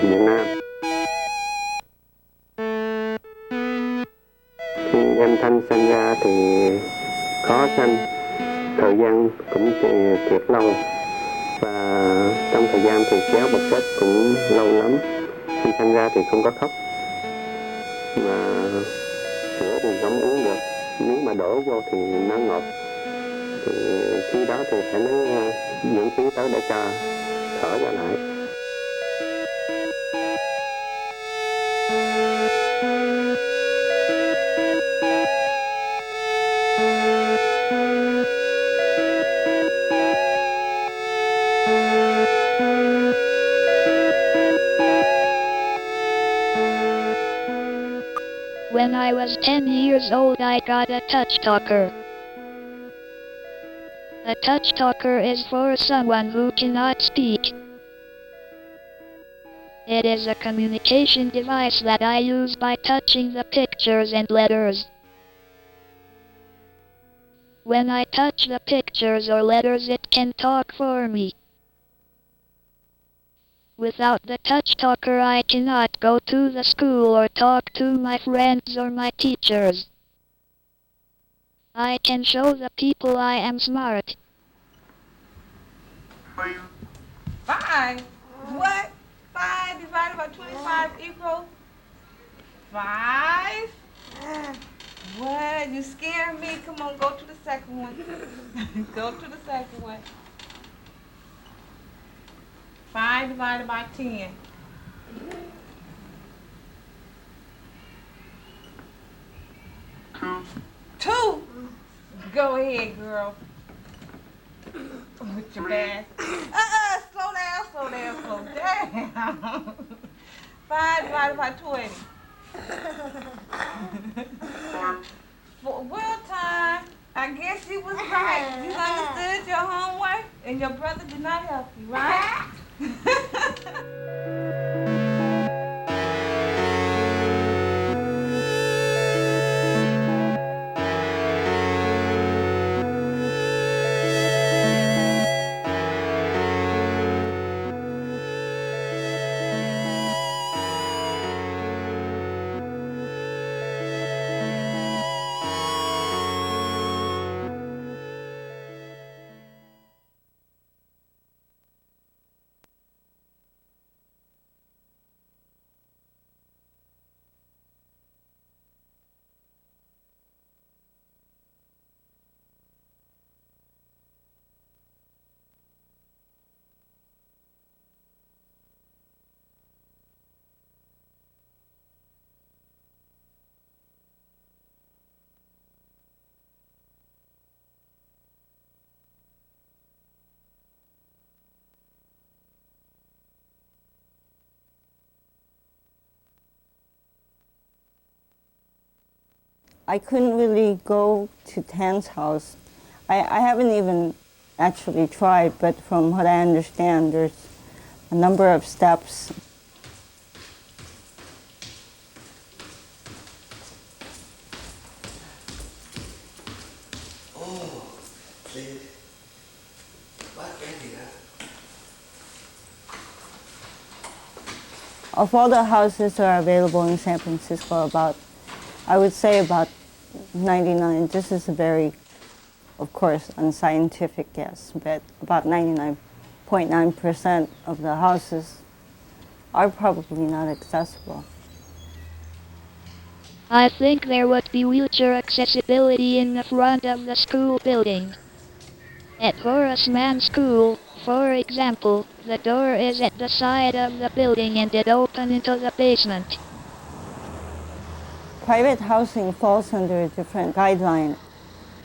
Việt Nam. Khi em Thanh sinh ra thì khó sanh, thời gian cũng thiệt lâu, và trong thời gian thì kéo bật chết cũng lâu lắm. Khi sinh ra thì không có khóc, mà sữa thì không uống được, nếu mà đổ vô thì nó ngọt, thì khi đó thì phải lấy dưỡng khí tới để cho thở ra lại. When I was 10 years old, I got a touch talker. A touch talker is for someone who cannot speak. It is a communication device that I use by touching the pictures and letters. When I touch the pictures or letters, it can talk for me. Without the touch talker, I cannot go to the school or talk to my friends or my teachers. I can show the people I am smart. 5? What? 5 divided by 25 equals 5? What? You scaring me. Come on, go to the second one. Go to the second one. 5 divided by 10. 2? Go ahead, girl. With your bad. Slow down, slow down, slow down. 5 divided by 20. Well, time. I guess you was right. You understood your homework, and your brother did not help you, right? I couldn't really go to Tan's house. I haven't even actually tried, but from what I understand, there's a number of steps. Oh, please. What candy, Of all the houses that are available in San Francisco, I would say about 99. This is a very, of course, unscientific guess, but about 99.9% of the houses are probably not accessible. I think there would be wheelchair accessibility in the front of the school building. At Horace Mann School, for example, the door is at the side of the building and it opens into the basement. Private housing falls under a different guideline.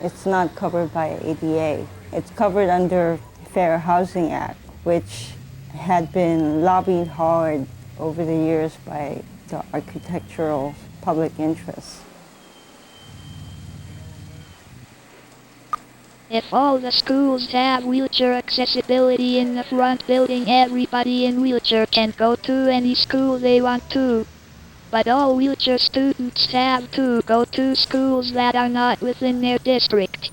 It's not covered by ADA. It's covered under Fair Housing Act, which had been lobbied hard over the years by the architectural public interest. If all the schools have wheelchair accessibility in the front building, everybody in wheelchair can go to any school they want to. But all wheelchair students have to go to schools that are not within their district.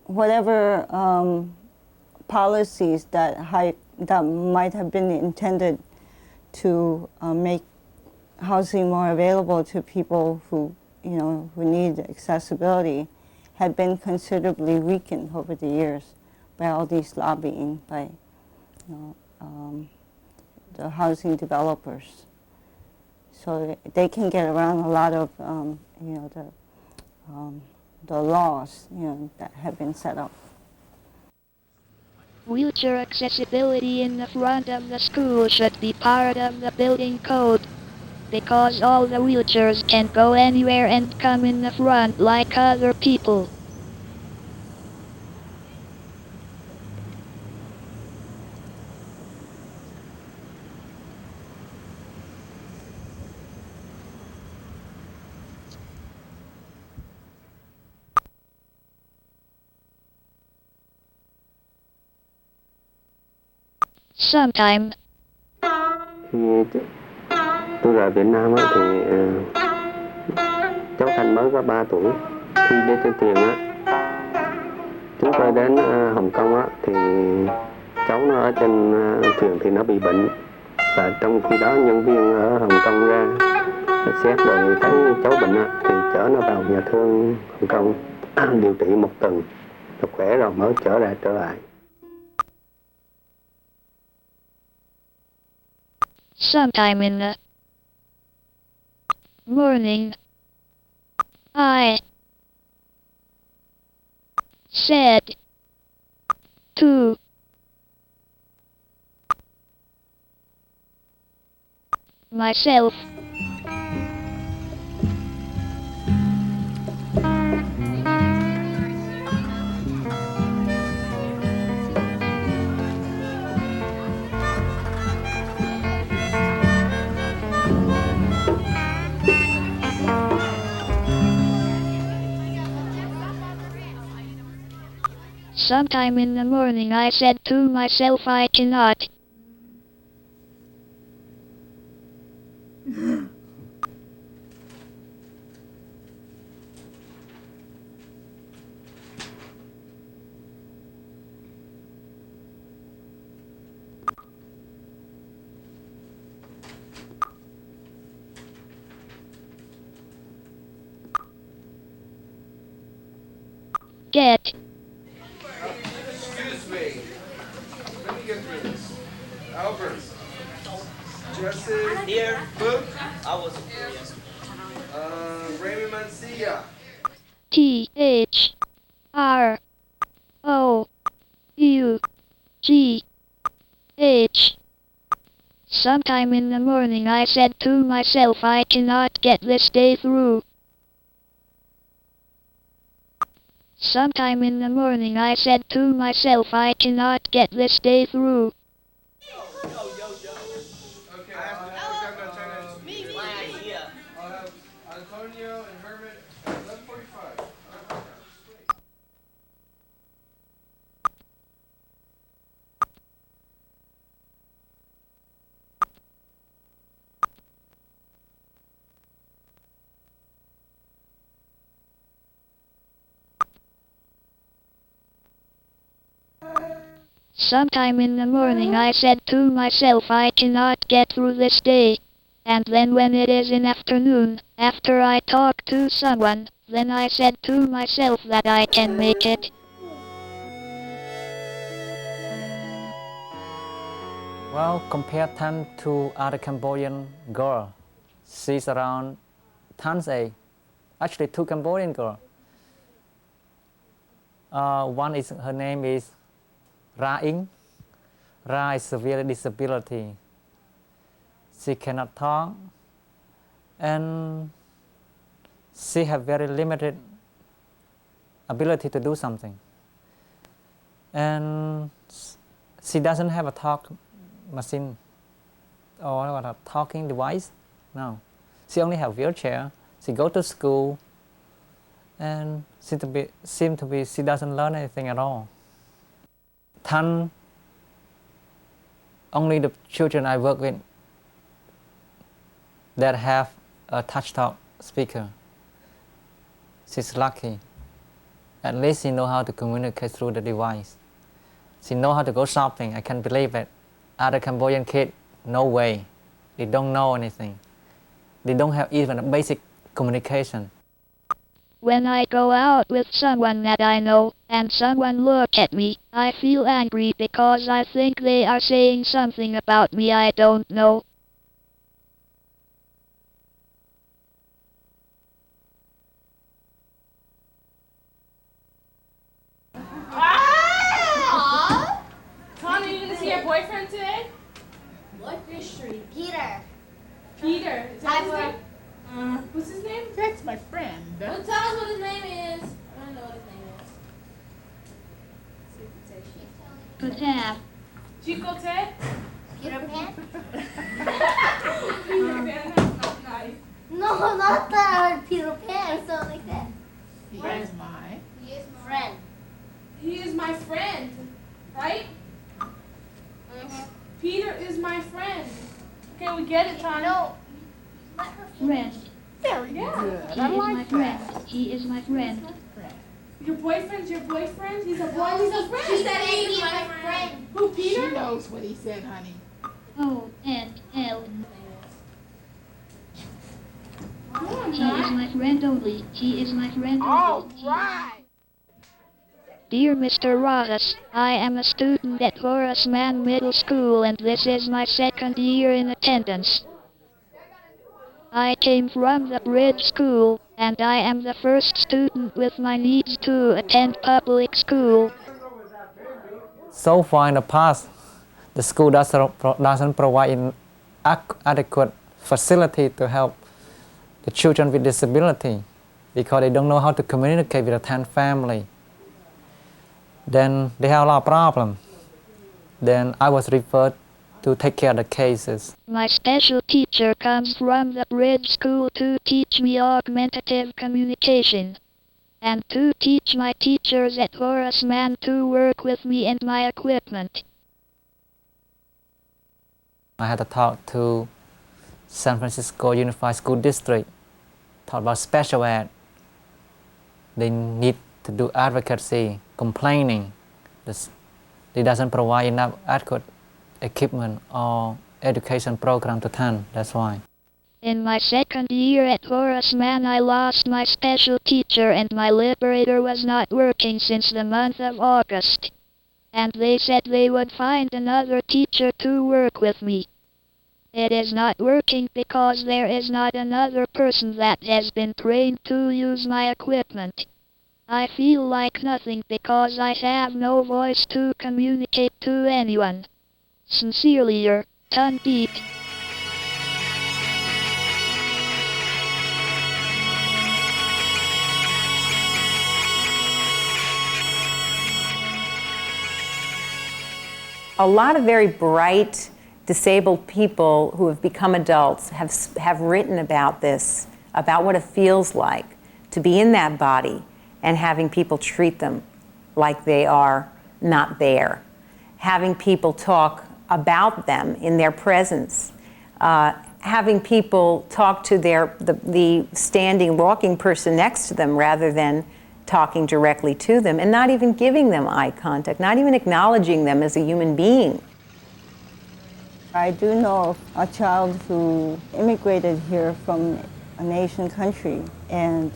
Whatever policies that might have been intended to make housing more available to people who need accessibility had been considerably weakened over the years by all these lobbying by the housing developers. So they can get around a lot of the laws that have been set up. Wheelchair accessibility in the front of the school should be part of the building code, because all the wheelchairs can go anywhere and come in the front like other people. Sometime. Khi tôi rời Việt Nam á, thì cháu Thanh mới có 3 tuổi. Khi đi trên thuyền á, chúng tôi đến Hồng Kông á, thì cháu nó ở trên thuyền thì nó bị bệnh. Và trong khi đó nhân viên ở Hồng Kông ra xét rồi thấy cháu bệnh á, thì chở nó vào nhà thương Hồng Kông điều trị 1 tuần. Nó khỏe rồi mới trở lại. Sometime in the morning, I said to myself, sometime in the morning I said to myself, I cannot. Get. Excuse me. Let me get through this. Albert. Jesse. Here. Luke. I was here, yes. Raymond Mancia. THROUGH. Sometime in the morning I said to myself, I cannot get this day through. Sometime in the morning I said to myself, I cannot get this day through. Okay, I'll have Antonio and Herman at 11:45. Sometime in the morning I said to myself, I cannot get through this day. And then when it is in afternoon, after I talk to someone, then I said to myself that I can make it. Well, compare Thanh to other Cambodian girl. She's around Than's age. Actually, 2 Cambodian girls. One is, her name is Ra Ing. Ra is severe disability. She cannot talk, and she have very limited ability to do something. And she doesn't have a talk machine or a talking device. No. She only have wheelchair. She go to school and seem to be she doesn't learn anything at all. Thanh, only the children I work with that have a touch talk speaker. She's lucky. At least she know how to communicate through the device. She know how to go shopping. I can't believe it. Other Cambodian kids, no way. They don't know anything. They don't have even a basic communication. When I go out with someone that I know, and someone look at me, I feel angry because I think they are saying something about me I don't know. Tony, you gonna see your boyfriend today? What mystery? Peter. Peter. Is that his I name? What's his name? That's my friend. Well, tell us what his name is. I don't know what his name is. Patab. Chico Ted? Peter Pan? Peter Pan, that's not nice. No, not that. Peter Pan or something like that. He is my. He is my friend. He is my friend, right? Peter is my friend. Okay, we get it, Tony. No. Let her Friend. Very Yeah. good. He I is my like friend. that. He is my friend. Your boyfriend's your boyfriend? He's a boy, he's a friend. She said he is my friend. Who, She Peter? knows what he said, honey. O and L. No, He is my friend only. He is my friend All only. right. Dear Mr. Horace, I am a student at Horace Mann Middle School and this is my second year in attendance. I came from the bridge school, and I am the first student with my needs to attend public school. So far in the past, the school doesn't provide adequate facility to help the children with disability because they don't know how to communicate with the Thanh family. Then they have a lot of problems. Then I was referred to take care of the cases. My special teacher comes from the bridge school to teach me augmentative communication, and to teach my teachers at Horace Mann to work with me and my equipment. I had to talk to San Francisco Unified School District, talk about special ed. They need to do advocacy, complaining. They doesn't provide enough adequate equipment or education program to Thanh, that's why. In my second year at Horace Mann, I lost my special teacher and my liberator was not working since the month of August. And they said they would find another teacher to work with me. It is not working because there is not another person that has been trained to use my equipment. I feel like nothing because I have no voice to communicate to anyone. Sincerely your, Thanh Deep. A lot of very bright, disabled people who have become adults have written about this, about what it feels like to be in that body and having people treat them like they are not there. Having people talk about them in their presence. Having people talk to the standing, walking person next to them rather than talking directly to them, and not even giving them eye contact, not even acknowledging them as a human being. I do know of a child who immigrated here from an Asian country, and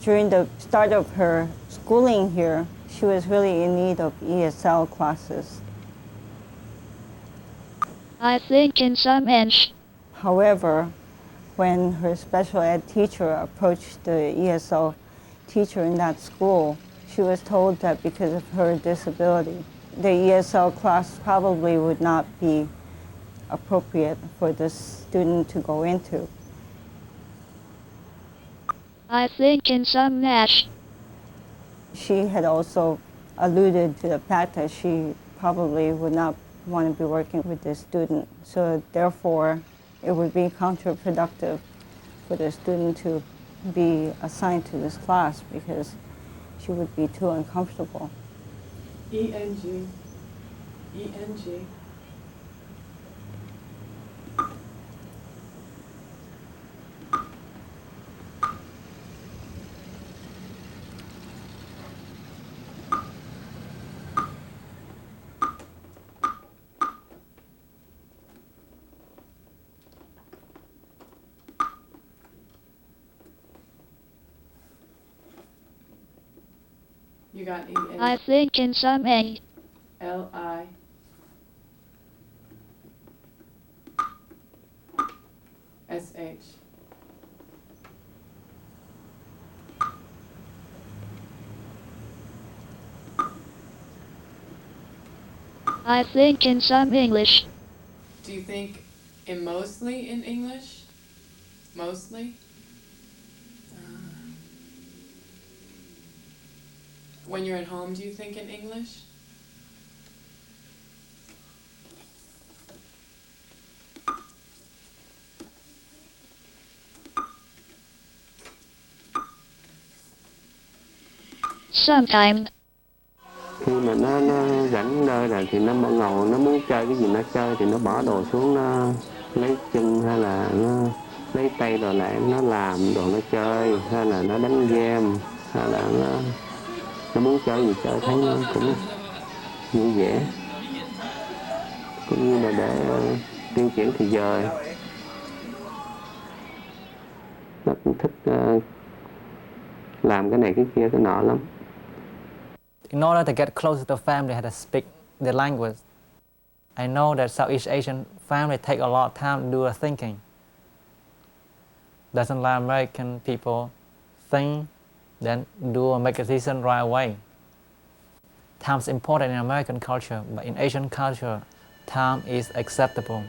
during the start of her schooling here, she was really in need of ESL classes. I think in some ends. However, when her special ed teacher approached the ESL teacher in that school, she was told that because of her disability, the ESL class probably would not be appropriate for this student to go into. I think in some Nash. She had also alluded to the fact that she probably would not want to be working with this student. So therefore, it would be counterproductive for the student to be assigned to this class because she would be too uncomfortable. ENG. ENG. You got ENG. I think in some A. LI. SH. I think in some English. Do you think mostly in English? Mostly? When you're at home, do you think in English? Sometime. Khi mà nó rảnh rơi rồi thì nó ngồi, nó muốn chơi cái gì nó chơi thì nó bỏ đồ xuống, nó lấy chân hay là nó lấy tay rồi lại nó làm đồ nó chơi, hay là nó đánh game, hay là nó muốn chơi gì chơi, thấy nó cũng vui vẻ, cũng như là để tiêu chuyển thì giờ. Nó cũng thích làm cái này cái kia cái nọ lắm. In order to get close to the family, they had to speak the language. I know that Southeast Asian family take a lot of time to do the thinking. Doesn't like American people think, then make a decision right away. Time is important in American culture, but in Asian culture, time is acceptable.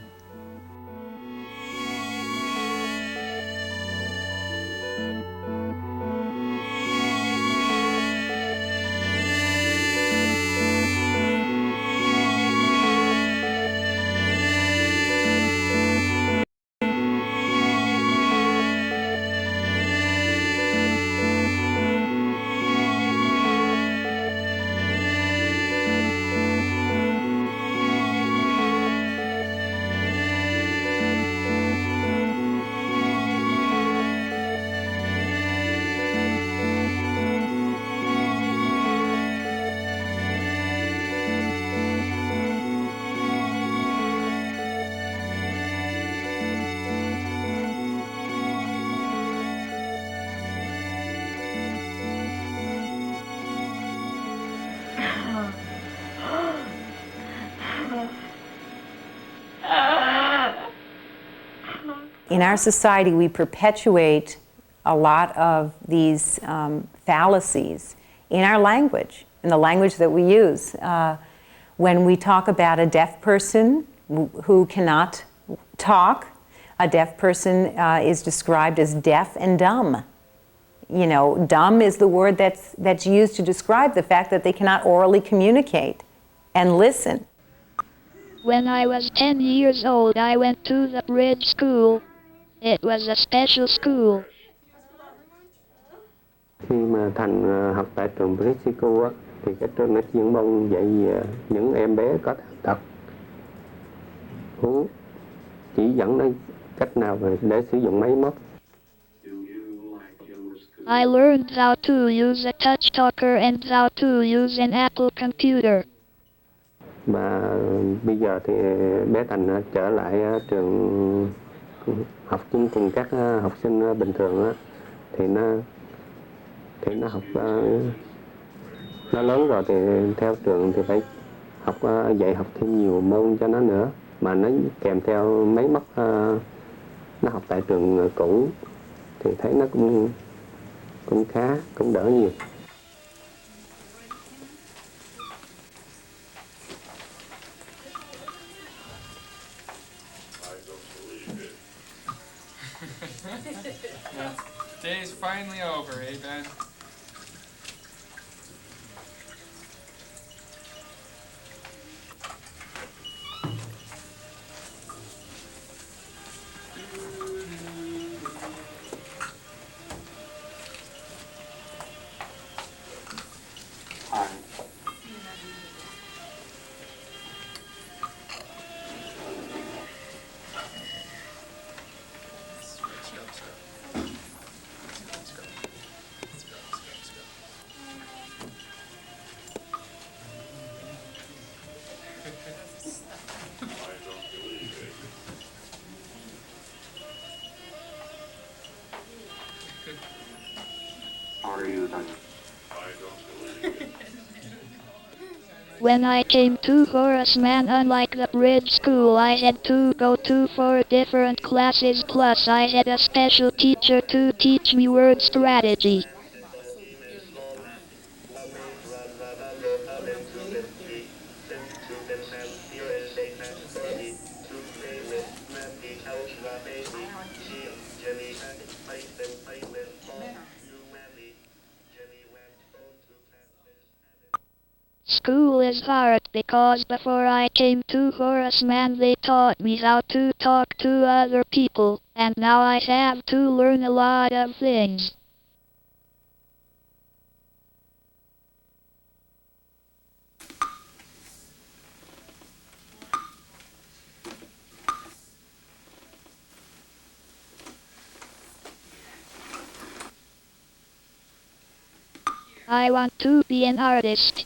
In our society, we perpetuate a lot of these fallacies in our language, in the language that we use. When we talk about a deaf person who cannot talk, a deaf person is described as deaf and dumb. You know, dumb is the word that's used to describe the fact that they cannot orally communicate and listen. When I was 10 years old, I went to the bridge school. It was a special school. Khi mà Thành học tại trường Bridge School á, thì cái trường nó chuyên môn dạy những em bé có tật, chỉ dẫn đến cách nào để sử dụng máy móc. I learned how to use a touch talker and how to use an Apple computer. Và bây giờ thì bé Thành trở lại trường học chung cùng các học sinh bình thường á, thì nó học, nó lớn rồi thì theo trường thì phải học, dạy học thêm nhiều môn cho nó nữa, mà nó kèm theo máy móc nó học tại trường cũ thì thấy nó cũng khá, cũng đỡ nhiều. Day's finally over, eh, Ben? When I came to Horace Mann, unlike the bridge school, I had to go to 4 different classes, plus I had a special teacher to teach me word strategy. School is hard because before I came to Horace Mann they taught me how to talk to other people, and now I have to learn a lot of things. I want to be an artist.